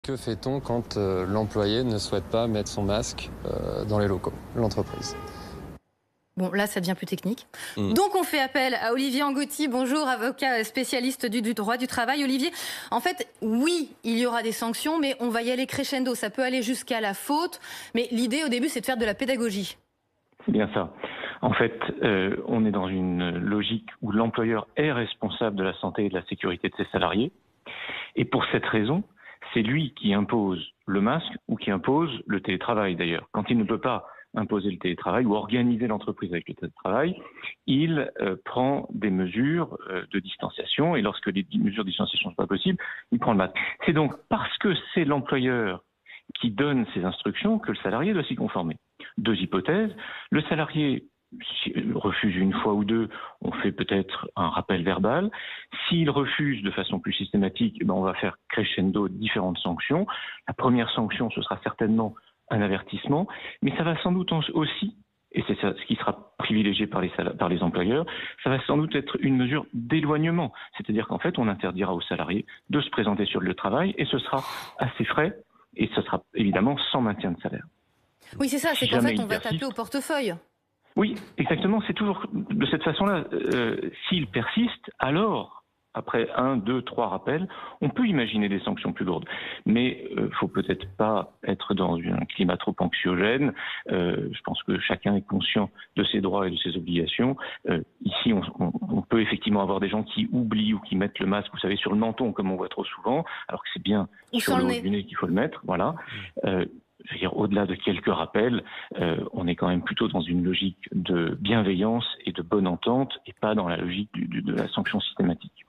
Que fait-on quand l'employé ne souhaite pas mettre son masque dans les locaux, l'entreprise? Bon, là, ça devient plus technique. Mmh. Donc, on fait appel à Olivier Angotti. Bonjour, avocat spécialiste du droit du travail. Olivier, en fait, oui, il y aura des sanctions, mais on va y aller crescendo. Ça peut aller jusqu'à la faute. Mais l'idée, au début, c'est de faire de la pédagogie. C'est bien ça. En fait, on est dans une logique où l'employeur est responsable de la santé et de la sécurité de ses salariés. Et pour cette raison, c'est lui qui impose le masque ou qui impose le télétravail d'ailleurs. Quand il ne peut pas imposer le télétravail ou organiser l'entreprise avec le télétravail, il prend des mesures de distanciation et lorsque les mesures de distanciation ne sont pas possibles, il prend le masque. C'est donc parce que c'est l'employeur qui donne ces instructions que le salarié doit s'y conformer. Deux hypothèses. Le salarié refuse une fois ou deux, on fait peut-être un rappel verbal. S'il refuse de façon plus systématique, on va faire crescendo différentes sanctions. La première sanction, ce sera certainement un avertissement, mais ça va sans doute aussi, et c'est ça ce qui sera privilégié par les employeurs, ça va sans doute être une mesure d'éloignement. C'est-à-dire qu'en fait, on interdira aux salariés de se présenter sur le lieu de travail et ce sera à ses frais et ce sera évidemment sans maintien de salaire. Oui, c'est ça, c'est Si qu'en jamais fait, on il va persiste, taper au portefeuille. oui, exactement. C'est toujours de cette façon-là. S'il persiste, alors, après 1, 2, 3 rappels, on peut imaginer des sanctions plus lourdes. Mais faut peut-être pas être dans un climat trop anxiogène. Je pense que chacun est conscient de ses droits et de ses obligations. Ici, on peut effectivement avoir des gens qui oublient ou qui mettent le masque, vous savez, sur le menton, comme on voit trop souvent, alors que c'est bien Ou sur sans le le haut nez. du nez qu'il faut le mettre. Voilà. Je veux dire, au-delà de quelques rappels, on est quand même plutôt dans une logique de bienveillance et de bonne entente et pas dans la logique de la sanction systématique.